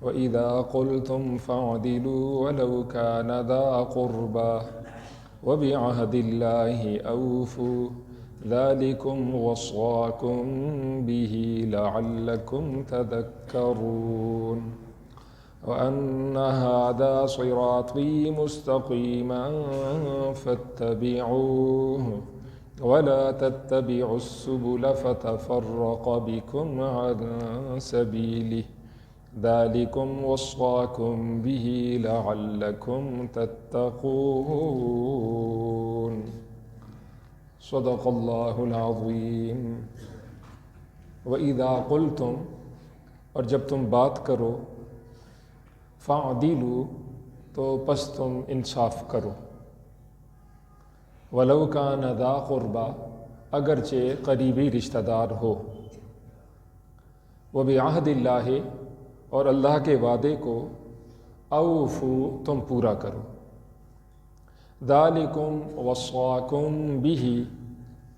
وَإِذَا قُلْتُمْ فَاعْدِلُوا وَلَوْ كَانَ ذَا قُرْبَى وَبِعَهْدِ اللَّهِ أَوْفُوا ذَلِكُمْ وَصَّاكُمْ بِهِ لَعَلَّكُمْ تَذَكَّرُونَ وَأَنَّ هَذَا صِرَاطِي مُسْتَقِيمًا فَاتَّبِعُوهُ وَلَا تَتَّبِعُوا السُّبُلَ فَتَفَرَّقَ بِكُمْ عَنْ سَبِيلِهِ ذَلِكُمْ وَصَّاكُمْ بِهِ لَعَلَّكُمْ تَتَّقُونَ صدق اللہ العظیم۔ وَإِذَا قُلْتُمْ، اور جب تم بات کرو، فَاعْدِلُوا، تو پس تم انصاف کرو، وَلَوْ كَانَ ذَا قُرْبَى، اگرچہ قریبی رشتہ دار ہو، وَبِعَهْدِ اللَّهِ، اور اللہ کے وعدے کو، اوفوا، تم پورا کرو، ذالکم وصاکم بہ،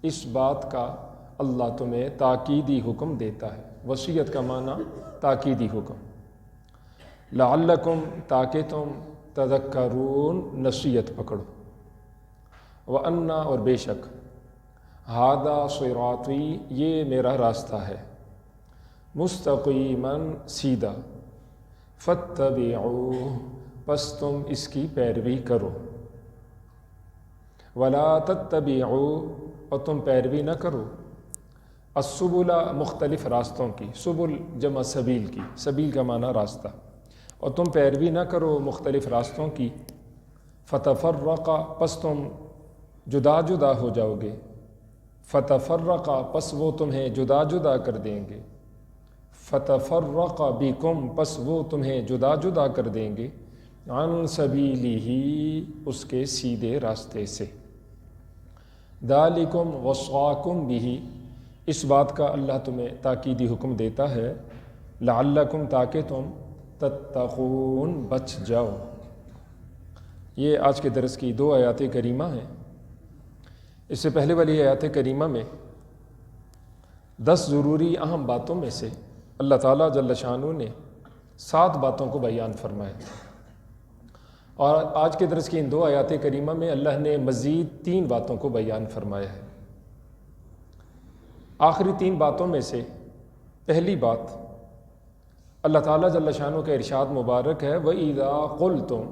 اس بات کا اللہ تمہیں تاکیدی حکم دیتا ہے۔ وصیت کا معنی تاکیدی حکم، لعلکم، تاکہ تم، تذکرون، نصیحت پکڑو، وَأَنَّ، اور بے شک، ھذا صراطی، یہ میرا راستہ ہے، مستقیما، سیدھا، فاتبعوہ، پس تم اس کی پیروی کرو، ولا تتبعوا، اور تم پیروی نہ کرو، السبل، مختلف راستوں کی، سبل جمع سبیل کی، سبیل کا معنی راستہ، اور تم پیروی نہ کرو مختلف راستوں کی، فتفرق، پس تم جدا جدا ہو جاؤ گے، فتفرق، پس وہ تمہیں جدا جدا کر دیں گے، فتفرق بکم، پس وہ تمہیں جدا جدا کر دیں گے، عن سبیلہ، اس کے سیدھے راستے سے، ذالکم وصاکم بہ، اس بات کا اللہ تمہیں تاکیدی حکم دیتا ہے، لعلکم، تاکہ تم، تتقون، بچ جاؤ۔ یہ آج کے درس کی 2 آیات کریمہ ہیں۔ اس سے پہلے والی آیات کریمہ میں 10 ضروری اہم باتوں میں سے اللہ تعالیٰ جل شانہ نے 7 باتوں کو بیان فرمایا، اور آج کے درس کی ان 2 آیات کریمہ میں اللہ نے مزید 3 باتوں کو بیان فرمایا ہے۔ آخری 3 باتوں میں سے پہلی بات اللہ تعالیٰ جل شانہ کا ارشاد مبارک ہے، وَإِذَا قُلْتُمْ،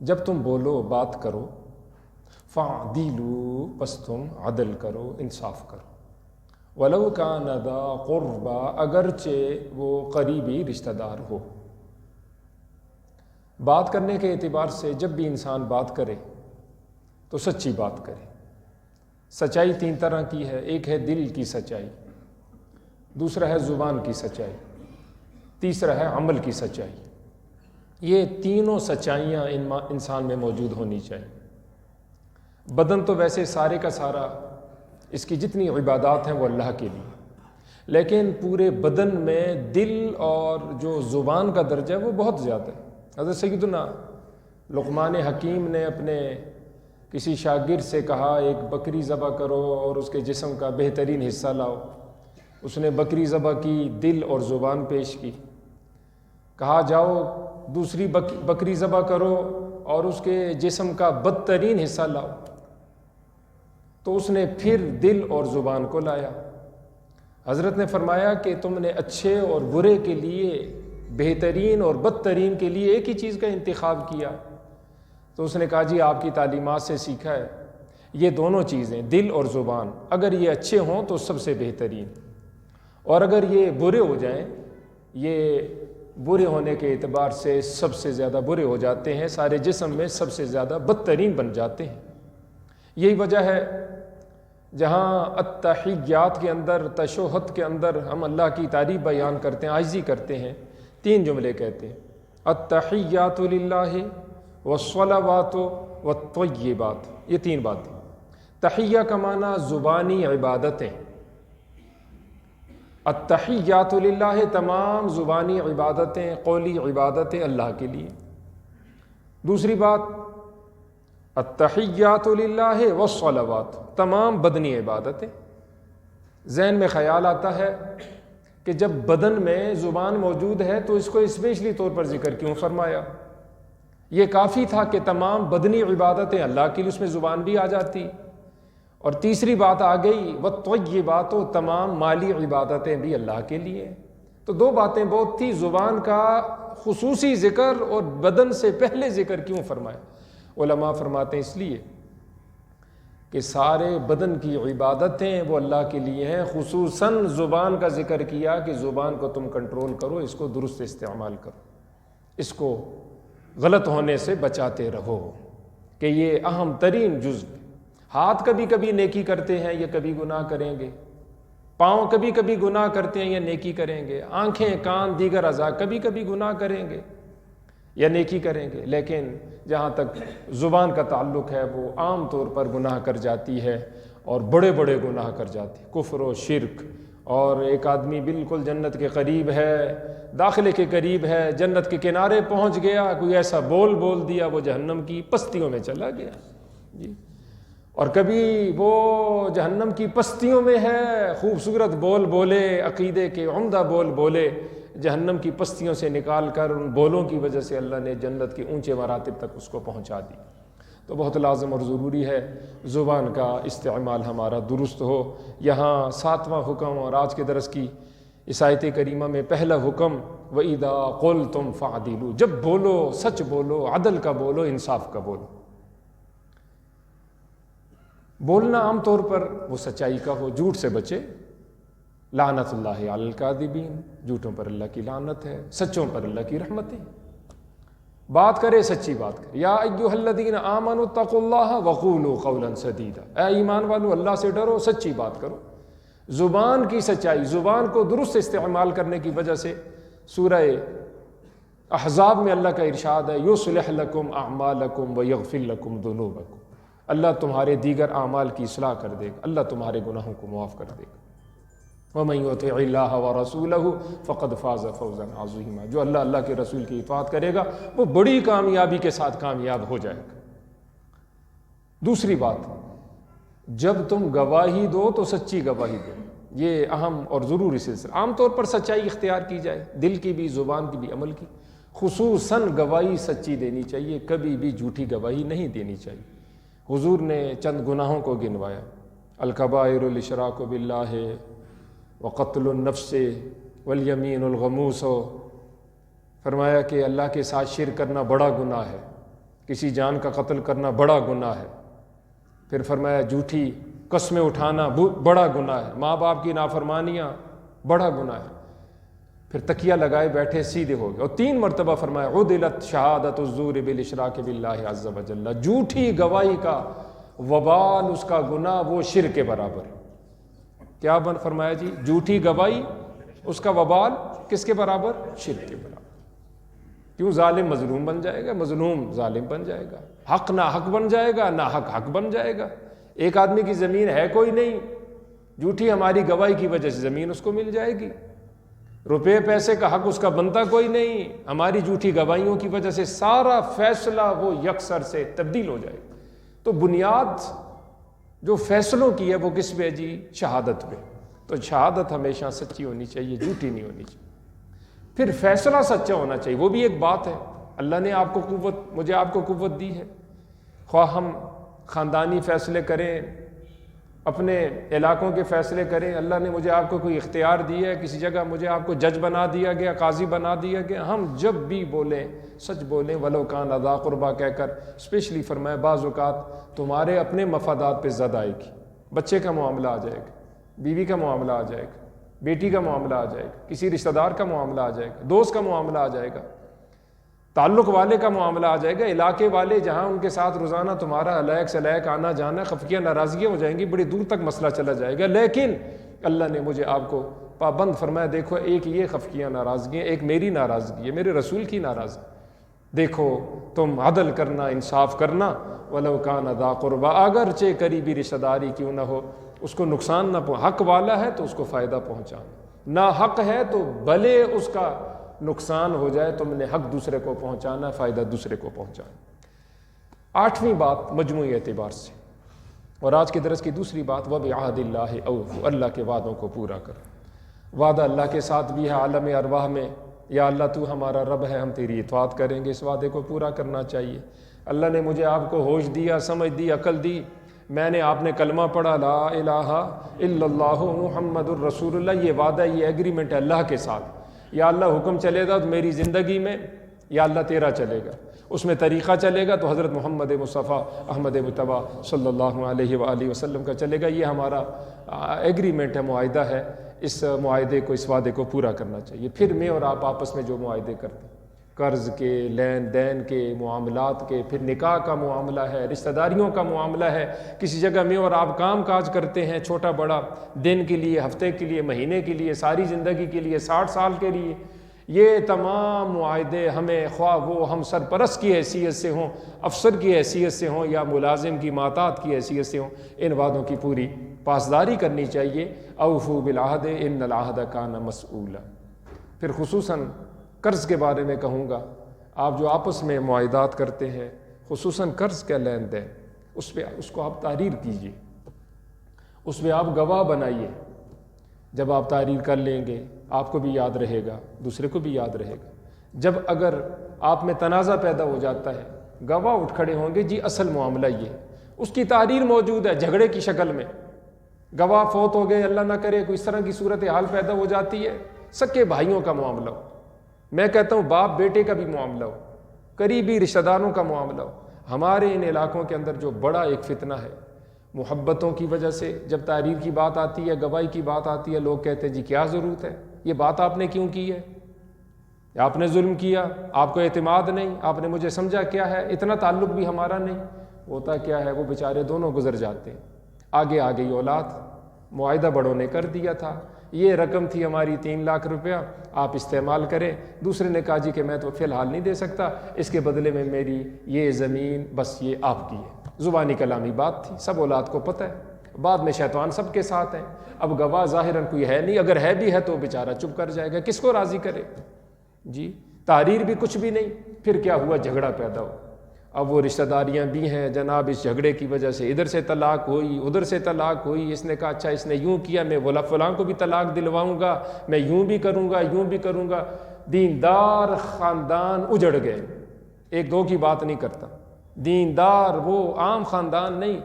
جب تم بولو، بات کرو، فَاعْدِلُوا، پس تم عدل کرو، انصاف کرو، وَلَوْ كَانَ ذَا قُرْبَى، اگرچہ وہ قریبی رشتہ دار ہو۔ بات کرنے کے اعتبار سے جب بھی انسان بات کرے تو سچی بات کرے۔ سچائی 3 طرح کی ہے، ایک ہے دل کی سچائی، دوسرا ہے زبان کی سچائی، تیسرا ہے عمل کی سچائی۔ یہ تینوں سچائیاں انسان میں موجود ہونی چاہیے۔ بدن تو ویسے سارے کا سارا، اس کی جتنی عبادات ہیں وہ اللہ کے لیے، لیکن پورے بدن میں دل اور جو زبان کا درجہ ہے وہ بہت زیادہ ہے۔ حضرت سیدنا لقمان حکیم نے اپنے کسی شاگرد سے کہا، ایک بکری ذبح کرو اور اس کے جسم کا بہترین حصہ لاؤ۔ اس نے بکری ذبح کی، دل اور زبان پیش کی۔ کہا جاؤ دوسری بکری ذبح کرو اور اس کے جسم کا بدترین حصہ لاؤ، تو اس نے پھر دل اور زبان کو لایا۔ حضرت نے فرمایا کہ تم نے اچھے اور برے کے لیے، بہترین اور بدترین کے لیے ایک ہی چیز کا انتخاب کیا۔ تو اس نے کہا جی آپ کی تعلیمات سے سیکھا ہے، یہ دونوں چیزیں، دل اور زبان، اگر یہ اچھے ہوں تو سب سے بہترین، اور اگر یہ برے ہو جائیں، یہ برے ہونے کے اعتبار سے سب سے زیادہ برے ہو جاتے ہیں، سارے جسم میں سب سے زیادہ بدترین بن جاتے ہیں۔ یہی وجہ ہے جہاں التحیات کے اندر، تشہد کے اندر ہم اللہ کی تعریف بیان کرتے ہیں، عاجزی کرتے ہیں، 3 جملے کہتے ہیں، التحیات للہ والصلوات والطیبات، یہ 3 باتیں۔ تحیہ کا معنی زبانی عبادتیں، التحیات للہ تمام زبانی عبادتیں، قولی عبادتیں اللہ کے لیے۔ دوسری بات التحیات للہ والصلوات، تمام بدنی عبادتیں۔ ذہن میں خیال آتا ہے کہ جب بدن میں زبان موجود ہے تو اس کو اسپیشلی طور پر ذکر کیوں فرمایا؟ یہ کافی تھا کہ تمام بدنی عبادتیں اللہ کے لیے، اس میں زبان بھی آ جاتی، اور تیسری بات آ گئی وَالطَّیِّبَاتُ، تمام مالی عبادتیں بھی اللہ کے لیے۔ تو دو باتیں بہت تھی، زبان کا خصوصی ذکر اور بدن سے پہلے ذکر کیوں فرمایا؟ علماء فرماتے ہیں اس لیے کہ سارے بدن کی عبادتیں وہ اللہ کے لیے ہیں، خصوصاً زبان کا ذکر کیا کہ زبان کو تم کنٹرول کرو، اس کو درست استعمال کرو، اس کو غلط ہونے سے بچاتے رہو، کہ یہ اہم ترین جزو۔ ہاتھ کبھی کبھی نیکی کرتے ہیں، یہ کبھی گناہ کریں گے، پاؤں کبھی کبھی گناہ کرتے ہیں یا نیکی کریں گے، آنکھیں، کان، دیگر اعضاء کبھی کبھی گناہ کریں گے یا نیکی کریں گے، لیکن جہاں تک زبان کا تعلق ہے وہ عام طور پر گناہ کر جاتی ہے، اور بڑے بڑے گناہ کر جاتی ہے، کفر و شرک، اور ایک آدمی بالکل جنت کے قریب ہے، داخلے کے قریب ہے، جنت کے کنارے پہنچ گیا، کوئی ایسا بول دیا وہ جہنم کی پستیوں میں چلا گیا جی۔ اور کبھی وہ جہنم کی پستیوں میں ہے، خوبصورت بول بولے، عقیدے کے عمدہ بول بولے، جہنم کی پستیوں سے نکال کر ان بولوں کی وجہ سے اللہ نے جنت کے اونچے مراتب تک اس کو پہنچا دی۔ تو بہت لازم اور ضروری ہے زبان کا استعمال ہمارا درست ہو۔ یہاں 7واں حکم اور آج کے درس کی اس آیت کریمہ میں پہلا حکم وَإِذَا قُلْتُمْ فَعْدِلُوا، جب بولو سچ بولو، عدل کا بولو، انصاف کا بولو۔ بولنا عام طور پر وہ سچائی کا ہو، جھوٹ سے بچے، لعنت اللہ علی الکاذبین، جھوٹوں پر اللہ کی لعنت ہے، سچوں پر اللہ کی رحمت ہے۔ بات کرے سچی بات کرے، یا ایھا الذین آمنوا اتقوا اللہ وقولوا قولا سدیدا، اے ایمان والو اللہ سے ڈرو، سچی بات کرو۔ زبان کی سچائی، زبان کو درست استعمال کرنے کی وجہ سے سورہ احزاب میں اللہ کا ارشاد ہے یصلح لکم اعمالکم ویغفر لکم ذنوبکم، اللہ تمہارے دیگر اعمال کی اصلاح کر دے گا، اللہ تمہارے گناہوں کو معاف کر دے گا۔ وَمَن يُطِعِ اللَّهَ وَرَسُولَهُ فَقَدْ فَازَ فَوْزًا عَظِيمًا، جو اللہ کے رسول کی اطاعت کرے گا وہ بڑی کامیابی کے ساتھ کامیاب ہو جائے گا۔ دوسری بات، جب تم گواہی دو تو سچی گواہی دو، یہ اہم اور ضروری سلسلہ۔ عام طور پر سچائی اختیار کی جائے، دل کی بھی، زبان کی بھی، عمل کی، خصوصاً گواہی سچی دینی چاہیے، کبھی بھی جھوٹی گواہی نہیں دینی چاہیے۔ حضور نے چند گناہوں کو گنوایا، الکبائر الاشراک باللہ وقتل النفس والیمین الغموس، فرمایا کہ اللہ کے ساتھ شرک کرنا بڑا گناہ ہے، کسی جان کا قتل کرنا بڑا گناہ ہے، پھر فرمایا جھوٹی قسمیں اٹھانا بڑا گناہ ہے، ماں باپ کی نافرمانیاں بڑا گناہ ہے، پھر تکیہ لگائے بیٹھے سیدھے ہو گئے، اور 3 مرتبہ فرمایا عدلت شہادت الزور بالاشراک باللہ عز وجل، جھوٹی گواہی کا وبال، اس کا گناہ وہ شرک کے برابر ہے۔ کیا فرمایا جی؟ جھوٹی گواہی، اس کا وبال کس کے برابر؟ شرک کے برابر۔ کیوں؟ ظالم مظلوم بن جائے گا، مظلوم ظالم بن جائے گا، حق نہ حق بن جائے گا، نہ حق حق بن جائے گا۔ ایک آدمی کی زمین ہے کوئی نہیں، جھوٹی ہماری گواہی کی وجہ سے زمین اس کو مل جائے گی، روپے پیسے کا حق اس کا بنتا کوئی نہیں، ہماری جھوٹی گواہیوں کی وجہ سے سارا فیصلہ وہ یکسر سے تبدیل ہو جائے گا۔ تو بنیاد جو فیصلوں کی ہے وہ کس پہ جی؟ شہادت پہ۔ تو شہادت ہمیشہ سچی ہونی چاہیے، جھوٹی نہیں ہونی چاہیے۔ پھر فیصلہ سچا ہونا چاہیے، وہ بھی ایک بات ہے۔ اللہ نے آپ کو قوت، مجھے آپ کو قوت دی ہے، خواہ ہم خاندانی فیصلے کریں، اپنے علاقوں کے فیصلے کریں، اللہ نے مجھے آپ کو کوئی اختیار دی ہے، کسی جگہ مجھے آپ کو جج بنا دیا گیا، قاضی بنا دیا گیا، ہم جب بھی بولیں سچ بولیں، ولو کان ذا قربا کہہ کر، اسپیشلی فرمایا بعض اوقات تمہارے اپنے مفادات پہ زد آئے گی، بچے کا معاملہ آ جائے گا، بیوی کا معاملہ آ جائے گا، بیٹی کا معاملہ آ جائے گا، کسی رشتہ دار کا معاملہ آ جائے گا، دوست کا معاملہ آ جائے گا، تعلق والے کا معاملہ آ جائے گا، علاقے والے جہاں ان کے ساتھ روزانہ تمہارا علیق سے علیق آنا جانا، خفیہ ناراضگیاں ہو جائیں گی، بڑی دور تک مسئلہ چلا جائے گا، لیکن اللہ نے مجھے آپ کو پابند فرمایا، دیکھو ایک یہ خفیہ ناراضگی ہے، ایک میری ناراضگی ہے، میرے رسول کی ناراضگی، دیکھو تم عدل کرنا، انصاف کرنا، ولو کان ذا قربا، اگرچہ قریبی رشتہ داری کیوں نہ ہو، اس کو نقصان نہ حق والا ہے تو اس کو فائدہ پہنچانا، نہ حق ہے تو بھلے اس کا نقصان ہو جائے، تم نے حق دوسرے کو پہنچانا، فائدہ دوسرے کو پہنچانا۔ 8ویں بات مجموعی اعتبار سے، اور آج کے درس کی دوسری بات وَبِعَهْدِ اللَّهِ أَوْفُوا، اللہ کے وعدوں کو پورا کرو۔ وعدہ اللہ کے ساتھ بھی ہے عالم ارواح میں، یا اللہ تو ہمارا رب ہے، ہم تیری اطاعت کریں گے، اس وعدے کو پورا کرنا چاہیے۔ اللہ نے مجھے آپ کو ہوش دیا، سمجھ دی، عقل دی، میں نے آپ نے کلمہ پڑھا لا الہ الا اللہ محمد الرسول اللہ، یہ وعدہ، یہ ایگریمنٹ ہے اللہ کے ساتھ۔ یا اللہ حکم چلے گا تو میری زندگی میں، یا اللہ تیرا چلے گا، اس میں طریقہ چلے گا تو حضرت محمد مصطفیٰ احمد مجتبیٰ صلی اللہ علیہ وآلہ وسلم کا چلے گا۔ یہ ہمارا ایگریمنٹ ہے، معاہدہ ہے، اس معاہدے کو، اس وعدے کو پورا کرنا چاہیے۔ پھر میں اور آپ آپس میں جو معاہدے کرتے ہیں، قرض کے، لین دین کے، معاملات کے، پھر نکاح کا معاملہ ہے، رشتہ داریوں کا معاملہ ہے، کسی جگہ میں اور آپ کام کاج کرتے ہیں چھوٹا بڑا، دن کے لیے، ہفتے کے لیے، مہینے کے لیے، ساری زندگی کے لیے، 60 سال کے لیے، یہ تمام معاہدے ہمیں، خواہ وہ ہم سرپرست کی حیثیت سے ہوں، افسر کی حیثیت سے ہوں، یا ملازم کی ماتحت کی حیثیت سے ہوں، ان وعدوں کی پوری پاسداری کرنی چاہیے۔ اوفوا بالعہد ان العہد کان مسئولا۔ پھر خصوصاً قرض کے بارے میں کہوں گا، آپ جو آپس میں معاہدات کرتے ہیں، خصوصاً قرض کا لین دین، اس کو آپ تحریر کیجیے، اس میں آپ گواہ بنائیے۔ جب آپ تحریر کر لیں گے، آپ کو بھی یاد رہے گا، دوسرے کو بھی یاد رہے گا۔ جب اگر آپ میں تنازع پیدا ہو جاتا ہے، گواہ اٹھ کھڑے ہوں گے، جی اصل معاملہ یہ، اس کی تحریر موجود ہے جھگڑے کی شکل میں۔ گواہ فوت ہو گئے، اللہ نہ کرے کوئی اس طرح کی صورتحال پیدا ہو جاتی ہے، سکے بھائیوں کا معاملہ ہو، میں کہتا ہوں باپ بیٹے کا بھی معاملہ ہو، قریبی رشتہ داروں کا معاملہ ہو۔ ہمارے ان علاقوں کے اندر جو بڑا ایک فتنہ ہے، محبتوں کی وجہ سے جب تحریر کی بات آتی ہے، گواہی کی بات آتی ہے، لوگ کہتے ہیں جی کیا ضرورت ہے، یہ بات آپ نے کیوں کی ہے، آپ نے ظلم کیا، آپ کو اعتماد نہیں، آپ نے مجھے سمجھا کیا ہے، اتنا تعلق بھی ہمارا نہیں۔ ہوتا کیا ہے، وہ بیچارے دونوں گزر جاتے ہیں، آگے آ گئی اولاد، معاہدہ بڑوں نے کر دیا تھا، یہ رقم تھی ہماری 3 لاکھ روپیہ، آپ استعمال کریں۔ دوسرے نے کہا جی کہ میں تو فی الحال نہیں دے سکتا، اس کے بدلے میں میری یہ زمین بس یہ آپ کی ہے۔ زبانی کلامی بات تھی، سب اولاد کو پتہ ہے، بعد میں شیطان سب کے ساتھ ہے۔ اب گواہ ظاہراً کوئی ہے نہیں، اگر ہے بھی ہے تو بیچارہ چپ کر جائے گا، کس کو راضی کرے جی، تحریر بھی کچھ بھی نہیں۔ پھر کیا ہوا، جھگڑا پیدا ہو۔ اب وہ رشتہ داریاں بھی ہیں جناب، اس جھگڑے کی وجہ سے ادھر سے طلاق ہوئی، ادھر سے طلاق ہوئی، اس نے کہا اچھا اس نے یوں کیا، میں فلاں کو بھی طلاق دلواؤں گا، میں یوں بھی کروں گا، یوں بھی کروں گا۔ دیندار خاندان اجڑ گئے، ایک دو کی بات نہیں کرتا، دیندار، وہ عام خاندان نہیں،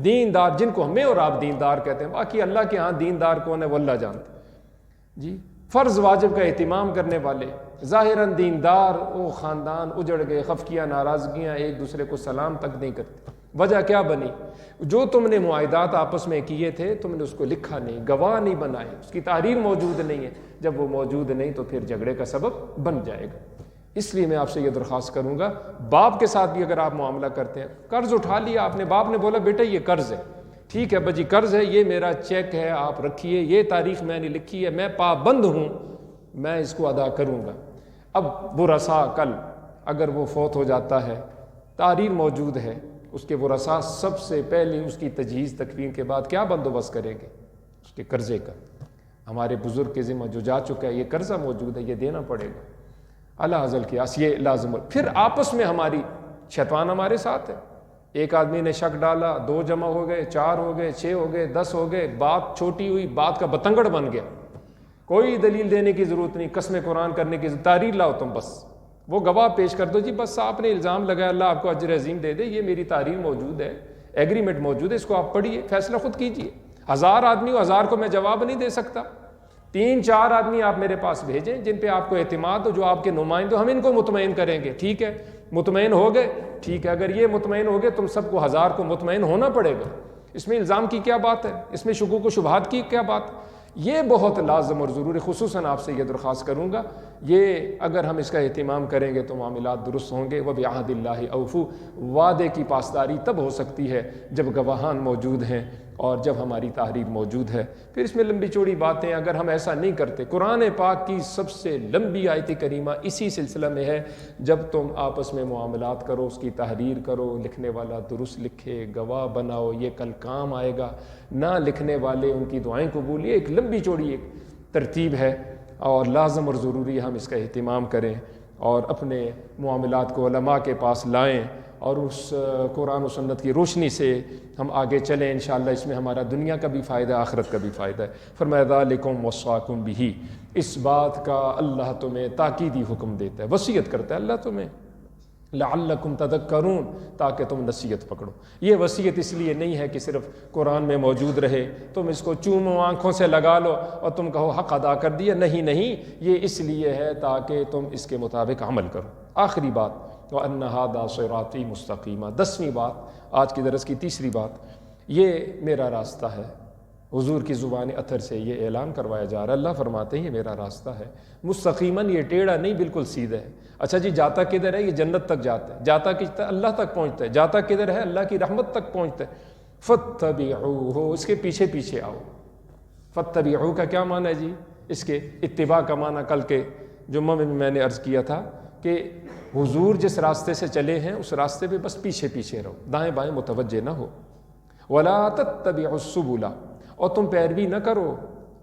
دیندار جن کو ہمیں اور آپ دیندار کہتے ہیں، باقی اللہ کے ہاں دیندار کون ہے وہ اللہ جانتا جی۔ فرض واجب کا اہتمام کرنے والے، ظاہراً دیندار، وہ خاندان اجڑ گئے، خفقیاں، ناراضگیاں، ایک دوسرے کو سلام تک نہیں کرتے۔ وجہ کیا بنی؟ جو تم نے معاہدات آپس میں کیے تھے، تم نے اس کو لکھا نہیں، گواہ نہیں بنائے، اس کی تحریر موجود نہیں ہے۔ جب وہ موجود نہیں تو پھر جھگڑے کا سبب بن جائے گا۔ اس لیے میں آپ سے یہ درخواست کروں گا، باپ کے ساتھ بھی اگر آپ معاملہ کرتے ہیں، قرض اٹھا لیا آپ نے، باپ نے بولا بیٹا یہ قرض ہے، ٹھیک ہے بجی قرض ہے، یہ میرا چیک ہے، آپ رکھیے، یہ تاریخ میں نے لکھی ہے، میں پابند ہوں، میں اس کو ادا کروں گا۔ اب ورثاء کل اگر وہ فوت ہو جاتا ہے، تحریر موجود ہے، اس کے ورثاء سب سے پہلے اس کی تجہیز تکفین کے بعد کیا بندوبست کریں گے؟ اس کے قرضے کا۔ ہمارے بزرگ کے ذمہ جو جا چکا ہے، یہ قرضہ موجود ہے، یہ دینا پڑے گا، اللہ ازل کی آس، یہ لازم۔ پھر آپس میں ہماری، شیطان ہمارے ساتھ ہے، ایک آدمی نے شک ڈالا، 2 جمع ہو گئے، 4 ہو گئے، 6 ہو گئے، 10 ہو گئے، بات چھوٹی ہوئی، بات کا بتنگڑ بن گیا، کوئی دلیل دینے کی ضرورت نہیں، قسم قرآن کرنے کی ضرورت، تحریر لاؤ تم بس، وہ گواہ پیش کر دو، جی بس آپ نے الزام لگایا، اللہ آپ کو اجر عظیم دے دے، یہ میری تحریر موجود ہے، ایگریمنٹ موجود ہے، اس کو آپ پڑھیے، فیصلہ خود کیجیے۔ 1000 آدمی ہو، 1000 کو میں جواب نہیں دے سکتا، 3-4 آدمی آپ میرے پاس بھیجیں جن پہ آپ کو اعتماد ہو، جو آپ کے نمائندے، ہم ان کو مطمئن کریں گے، ٹھیک ہے، مطمئن ہو گئے، ٹھیک ہے، اگر یہ مطمئن ہو گئے، تم سب کو 1000 کو مطمئن ہونا پڑے گا، اس میں الزام کی کیا بات ہے، اس میں شکوک و شبہات کی کیا بات، یہ بہت لازم اور ضروری، خصوصاً آپ سے یہ درخواست کروں گا، یہ اگر ہم اس کا اہتمام کریں گے تو معاملات درست ہوں گے۔ وَبِعَهْدِ اللَّهِ أَوْفُوا، وعدے کی پاسداری تب ہو سکتی ہے جب گواہان موجود ہیں اور جب ہماری تحریر موجود ہے۔ پھر اس میں لمبی چوڑی باتیں، اگر ہم ایسا نہیں کرتے، قرآن پاک کی سب سے لمبی آیت کریمہ اسی سلسلہ میں ہے، جب تم آپس میں معاملات کرو، اس کی تحریر کرو، لکھنے والا درست لکھے، گواہ بناؤ، یہ کل کام آئے گا، نہ لکھنے والے ان کی دعائیں قبول، یہ ایک لمبی چوڑی ایک ترتیب ہے، اور لازم اور ضروری ہم اس کا اہتمام کریں اور اپنے معاملات کو علماء کے پاس لائیں اور اس قرآن و سنت کی روشنی سے ہم آگے چلیں انشاءاللہ، اس میں ہمارا دنیا کا بھی فائدہ ہے، آخرت کا بھی فائدہ ہے۔ فرمایا ذالکم وصاکم بہ، اس بات کا اللہ تمہیں تاکیدی حکم دیتا ہے، وصیت کرتا ہے اللہ تمہیں، لعلکم تذکرون، تاکہ تم نصیحت پکڑو۔ یہ وصیت اس لیے نہیں ہے کہ صرف قرآن میں موجود رہے، تم اس کو چومو، آنکھوں سے لگا لو اور تم کہو حق ادا کر دیا، نہیں، یہ اس لیے ہے تاکہ تم اس کے مطابق عمل کرو۔ آخری بات، وَأَنَّ هَذَا صِرَاطِي مُسْتَقِيمًا، 10ویں بات، آج کی درس کی تیسری بات، یہ میرا راستہ ہے۔ حضور کی زبان اطہر سے یہ اعلان کروایا جا رہا ہے، اللہ فرماتے ہیں یہ میرا راستہ ہے، مستقیماً، یہ ٹیڑھا نہیں، بالکل سیدھا ہے۔ اچھا جی، جاتا کدھر ہے؟ یہ جنت تک جاتا ہے، جاتا کدھر؟ اللہ تک پہنچتا ہے۔ جاتا کدھر ہے؟ اللہ کی رحمت تک پہنچتا ہے۔ فَاتَّبِعُوهُ، اس کے پیچھے پیچھے آؤ۔ فَاتَّبِعُوهُ کا کیا معنی ہے جی؟ اس کے اتباع کا معنی کل کے جمعہ میں نے عرض کیا تھا کہ حضور جس راستے سے چلے ہیں اس راستے پہ بس پیچھے پیچھے رہو، دائیں بائیں متوجہ نہ ہو۔ وَلَا تَتَّبِعُوا السُّبُلَ، اور تم پیروی نہ کرو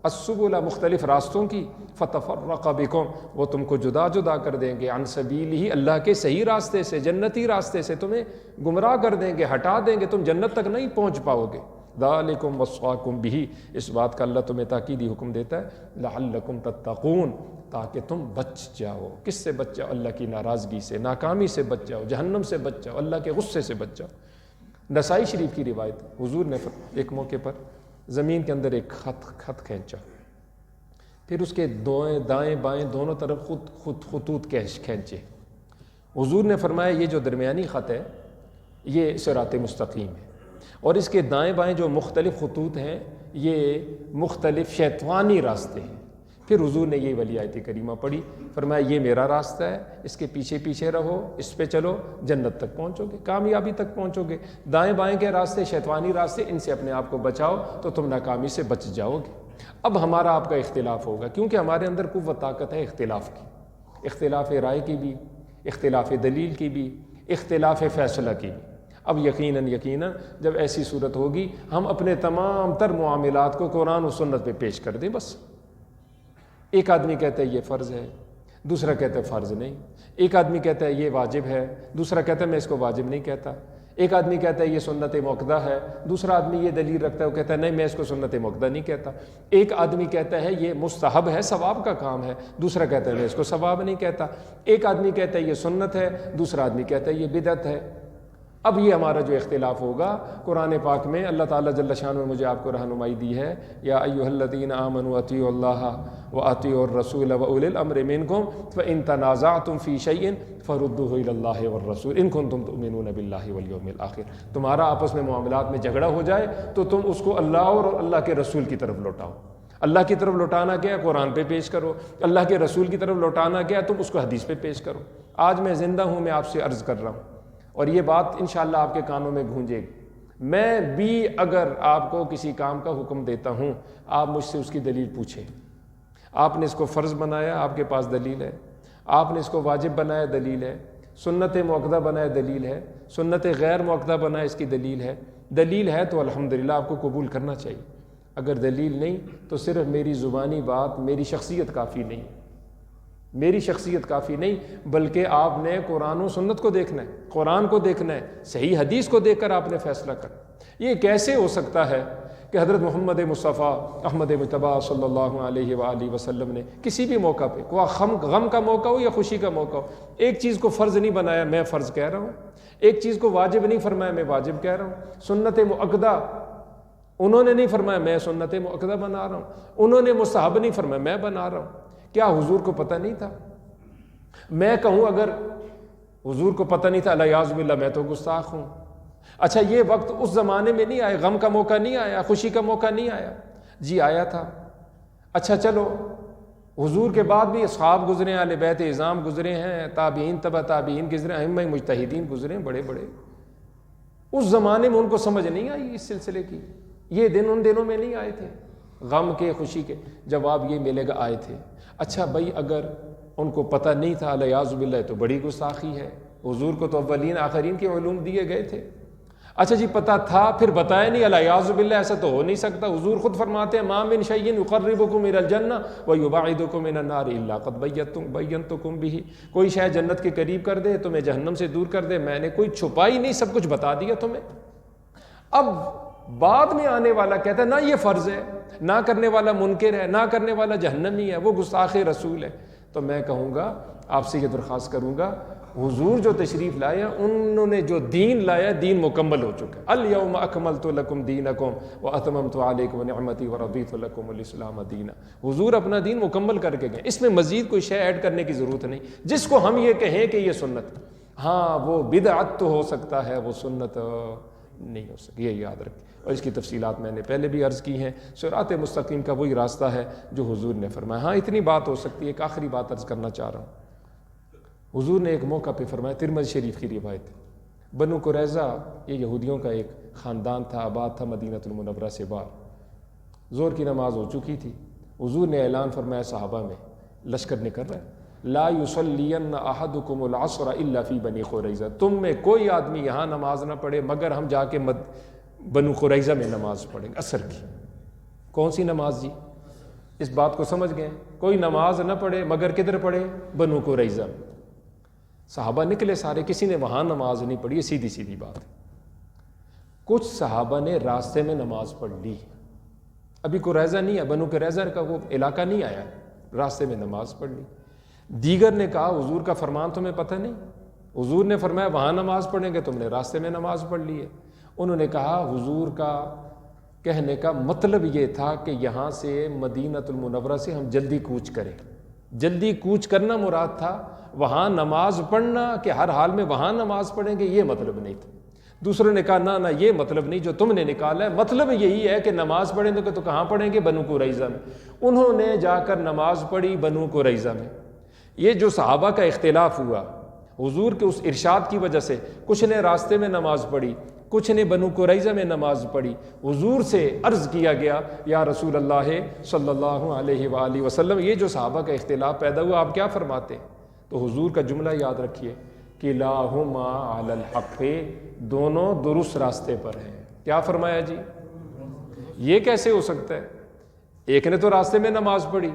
السبل، مختلف راستوں کی، فتفرق بکم، وہ تم کو جدا جدا کر دیں گے، عن سبیلہ، اللہ کے صحیح راستے سے، جنتی راستے سے تمہیں گمراہ کر دیں گے، ہٹا دیں گے، تم جنت تک نہیں پہنچ پاؤ گے۔ ذالکم وصاکم بہ، اس بات کا اللہ تمہیں تاکیدی حکم دیتا ہے، لعلکم تتقون، تاکہ تم بچ جاؤ۔ کس سے بچ جاؤ؟ اللہ کی ناراضگی سے، ناکامی سے بچ جاؤ، جہنم سے بچ جاؤ، اللہ کے غصے سے بچ جاؤ۔ نسائی شریف کی روایت، حضور نے ایک موقع پر زمین کے اندر ایک خط کھینچا، پھر اس کے دائیں بائیں دونوں طرف خطوط کھینچے۔ حضور نے فرمایا یہ جو درمیانی خط ہے یہ صراط مستقیم ہے، اور اس کے دائیں بائیں جو مختلف خطوط ہیں یہ مختلف شیطانی راستے ہیں۔ پھر حضور نے یہ والی آیت کریمہ پڑھی، فرمایا یہ میرا راستہ ہے، اس کے پیچھے پیچھے رہو، اس پہ چلو، جنت تک پہنچو گے، کامیابی تک پہنچو گے۔ دائیں بائیں کے راستے، شیطانی راستے، ان سے اپنے آپ کو بچاؤ تو تم ناکامی سے بچ جاؤ گے۔ اب ہمارا آپ کا اختلاف ہوگا، کیونکہ ہمارے اندر قوت طاقت ہے اختلاف کی، اختلاف رائے کی بھی، اختلاف دلیل کی بھی، اختلاف فیصلہ کی بھی۔ اب یقیناً جب ایسی صورت ہوگی ہم اپنے تمام تر معاملات کو قرآن و سنت پہ پیش کر دیں بس۔ ایک آدمی کہتا ہے یہ فرض ہے، دوسرا کہتا ہے فرض نہیں، ایک آدمی کہتا ہے یہ واجب ہے، دوسرا کہتا ہے میں اس کو واجب نہیں کہتا، ایک آدمی کہتا ہے یہ سنت مؤکدہ ہے، دوسرا آدمی یہ دلیل رکھتا ہے، وہ کہتا ہے نہیں میں اس کو سنت مؤکدہ نہیں کہتا، ایک آدمی کہتا ہے یہ مستحب ہے، ثواب کا کام ہے، دوسرا کہتا ہے میں اس کو ثواب نہیں کہتا، ایک آدمی کہتا ہے یہ سنت ہے، دوسرا آدمی کہتا ہے یہ بدعت ہے۔ اب یہ ہمارا جو اختلاف ہوگا، قرآن پاک میں اللہ تعالیٰ جل شانہ نے مجھے آپ کو رہنمائی دی ہے، یا ایھا الذین آمنوا اطیعوا اللہ واطیعوا الرسول واولی الامر منکم فان تنازعتم فی شیء فردوہ الی اللہ والرسول ان کنتم تؤمنون باللہ والیوم الآخر۔ تمہارا آپس میں معاملات میں جھگڑا ہو جائے تو تم اس کو اللہ اور اللہ کے رسول کی طرف لوٹاؤ۔ اللہ کی طرف لوٹانا کیا ہے؟ قرآن پہ پیش کرو۔ اللہ کے رسول کی طرف لوٹانا کیا ہے؟ تم اس کو حدیث پہ پیش کرو۔ آج میں زندہ ہوں، میں آپ سے عرض کر رہا ہوں اور یہ بات انشاءاللہ آپ کے کانوں میں گونجے گی، میں بھی اگر آپ کو کسی کام کا حکم دیتا ہوں، آپ مجھ سے اس کی دلیل پوچھیں۔ آپ نے اس کو فرض بنایا، آپ کے پاس دلیل ہے، آپ نے اس کو واجب بنایا، دلیل ہے، سنت مؤکدہ بنایا، دلیل ہے، سنت غیر مؤکدہ بنایا، اس کی دلیل ہے۔ دلیل ہے تو الحمدللہ آپ کو قبول کرنا چاہیے، اگر دلیل نہیں تو صرف میری زبانی بات، میری شخصیت کافی نہیں، میری شخصیت کافی نہیں، بلکہ آپ نے قرآن و سنت کو دیکھنا ہے، قرآن کو دیکھنا ہے، صحیح حدیث کو دیکھ کر آپ نے فیصلہ کرنا۔ یہ کیسے ہو سکتا ہے کہ حضرت محمد مصطفیٰ احمد مجتبیٰ صلی اللہ علیہ وآلہ وسلم نے کسی بھی موقع پہ، کوئی غم کا موقع ہو یا خوشی کا موقع ہو، ایک چیز کو فرض نہیں بنایا، میں فرض کہہ رہا ہوں، ایک چیز کو واجب نہیں فرمایا، میں واجب کہہ رہا ہوں، سنت مؤکدہ انہوں نے نہیں فرمایا، میں سنت مؤکدہ بنا رہا ہوں، انہوں نے مستحب نہیں فرمایا، میں بنا رہا ہوں۔ کیا حضور کو پتہ نہیں تھا؟ میں کہوں اگر حضور کو پتہ نہیں تھا، الیاذ باللہ میں تو گستاخ ہوں۔ اچھا یہ وقت اس زمانے میں نہیں آیا، غم کا موقع نہیں آیا، خوشی کا موقع نہیں آیا؟ جی آیا تھا۔ اچھا چلو، حضور کے بعد بھی اصحاب گزرے ہیں، اہل بیت اعظام گزرے ہیں، تابعین تبع تابعین گزرے ہیں، ائمہ مجتہدین گزرے ہیں بڑے بڑے، اس زمانے میں ان کو سمجھ نہیں آئی اس سلسلے کی، یہ دن ان دنوں میں نہیں آئے تھے غم کے خوشی کے؟ جواب یہ ملے گا آئے تھے۔ اچھا بھائی اگر ان کو پتہ نہیں تھا، الیاذ باللہ، تو بڑی گستاخی ہے، حضور کو تو اولین آخرین کے علوم دیے گئے تھے۔ اچھا جی پتہ تھا پھر بتایا نہیں، الیاذ باللہ ایسا تو ہو نہیں سکتا۔ حضور خود فرماتے ہیں ما من شیء یقربکم الی الجنہ ویبعدکم من النار الا قد بینتکم بہ، کوئی شے جنت کے قریب کر دے تمہیں جہنم سے دور کر دے، میں نے کوئی چھپائی نہیں، سب کچھ بتا دیا تمہیں۔ اب بعد میں آنے والا کہتا ہے نہ یہ فرض ہے، نہ کرنے والا منکر ہے، نہ کرنے والا جہنمی ہے، وہ گستاخ رسول ہے۔ تو میں کہوں گا، آپ سے یہ درخواست کروں گا، حضور جو تشریف لائے انہوں نے جو دین لایا، دین مکمل ہو چکا ہے۔ الیوم اکملت لکم دینکم واتممت علیکم نعمتی ورضیت لکم الاسلام دینا۔ حضور اپنا دین مکمل کر کے گئے، اس میں مزید کوئی شے ایڈ کرنے کی ضرورت نہیں۔ جس کو ہم یہ کہیں کہ یہ سنت، ہاں وہ بدعت تو ہو سکتا ہے، وہ سنت نہیں ہو سکتی، یہ یاد رکھیں۔ اور اس کی تفصیلات میں نے پہلے بھی عرض کی ہیں۔ صراط مستقیم کا وہی راستہ ہے جو حضور نے فرمایا۔ ہاں اتنی بات ہو سکتی ہے، ایک آخری بات عرض کرنا چاہ رہا ہوں۔ حضور نے ایک موقع پہ فرمایا، ترمذی شریف کی روایت، بنو قریظہ یہ یہودیوں کا ایک خاندان تھا، آباد تھا مدینہ المنورہ سے باہر۔ ظہر کی نماز ہو چکی تھی، حضور نے اعلان فرمایا صحابہ میں، لشکر نکل رہا ہے، لا یصلین احدکم العصر الا فی بنی قریظہ، تم میں کوئی آدمی یہاں نماز نہ پڑھے مگر ہم جا کے بنو قریظہ میں نماز پڑھیں گے عصر کی۔ کون سی نماز جی؟ اس بات کو سمجھ گئے؟ کوئی نماز نہ پڑھے مگر کدھر پڑھے؟ بنو قریظہ میں۔ صحابہ نکلے سارے، کسی نے وہاں نماز نہیں پڑھی، سیدھی سیدھی بات ہے۔ کچھ صحابہ نے راستے میں نماز پڑھ لی، ابھی قریظہ نہیں ہے، بنو قریظہ کا وہ علاقہ نہیں آیا، راستے میں نماز پڑھ لی۔ دیگر نے کہا حضور کا فرمان تمہیں پتہ نہیں، حضور نے فرمایا وہاں نماز پڑھیں گے، تم نے راستے میں نماز پڑھ لی ہے۔ انہوں نے کہا حضور کا کہنے کا مطلب یہ تھا کہ یہاں سے مدینہ المنورہ سے ہم جلدی کوچ کریں، جلدی کوچ کرنا مراد تھا، وہاں نماز پڑھنا کہ ہر حال میں وہاں نماز پڑھیں گے یہ مطلب نہیں تھا۔ دوسروں نے کہا نہ یہ مطلب نہیں جو تم نے نکالا ہے، مطلب یہی ہے کہ نماز پڑھیں گے تو کہاں پڑھیں گے؟ بنو قریظہ میں۔ انہوں نے جا کر نماز پڑھی بنو قریظہ میں۔ یہ جو صحابہ کا اختلاف ہوا حضور کے اس ارشاد کی وجہ سے، کچھ نے راستے میں نماز پڑھی، کچھ نے بنو قریظہ میں نماز پڑھی۔ حضور سے عرض کیا گیا یا رسول اللہ صلی اللہ علیہ وآلہ وسلم، یہ جو صحابہ کا اختلاف پیدا ہوا آپ کیا فرماتے ہیں؟ تو حضور کا جملہ یاد رکھیے، کلاہما علی الحق، دونوں درست راستے پر ہیں۔ کیا فرمایا جی؟ یہ کیسے ہو سکتا ہے؟ ایک نے تو راستے میں نماز پڑھی،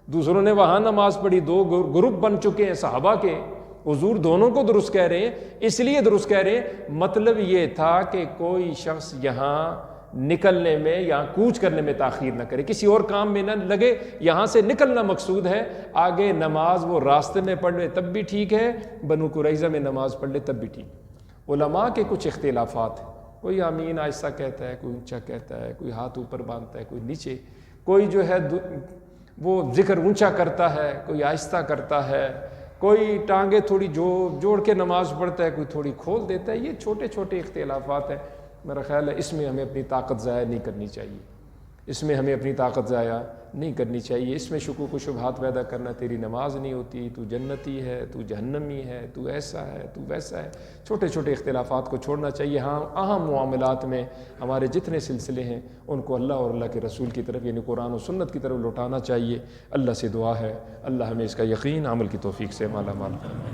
دوسروں نے وہاں نماز پڑھی، دو گروپ بن چکے ہیں صحابہ کے۔ حضور دونوں کو درست کہہ رہے ہیں، اس لیے درست کہہ رہے ہیں، مطلب یہ تھا کہ کوئی شخص یہاں نکلنے میں یا کوچ کرنے میں تاخیر نہ کرے، کسی اور کام میں نہ لگے، یہاں سے نکلنا مقصود ہے، آگے نماز وہ راستے میں پڑھ لے تب بھی ٹھیک ہے، بنو قریظہ میں نماز پڑھ لے تب بھی ٹھیک۔ علماء کے کچھ اختلافات ہیں، کوئی آمین آہستہ کہتا ہے، کوئی اونچا کہتا ہے، کوئی ہاتھ اوپر باندھتا ہے، کوئی نیچے، کوئی جو ہے وہ ذکر اونچا کرتا ہے، کوئی آہستہ کرتا ہے، کوئی ٹانگیں تھوڑی جوڑ کے نماز پڑھتا ہے، کوئی تھوڑی کھول دیتا ہے۔ یہ چھوٹے چھوٹے اختلافات ہیں، میرا خیال ہے اس میں ہمیں اپنی طاقت ضائع نہیں کرنی چاہیے، اس میں ہمیں اپنی طاقت ضائع نہیں کرنی چاہیے، اس میں شکوک و شبہات پیدا کرنا، تیری نماز نہیں ہوتی، تو جنتی ہے، تو جہنمی ہے، تو ایسا ہے، تو ویسا ہے، چھوٹے چھوٹے اختلافات کو چھوڑنا چاہیے۔ ہاں اہم معاملات میں ہمارے جتنے سلسلے ہیں ان کو اللہ اور اللہ کے رسول کی طرف یعنی قرآن و سنت کی طرف لوٹانا چاہیے۔ اللہ سے دعا ہے اللہ ہمیں اس کا یقین عمل کی توفیق سے مالا مال فرمائے۔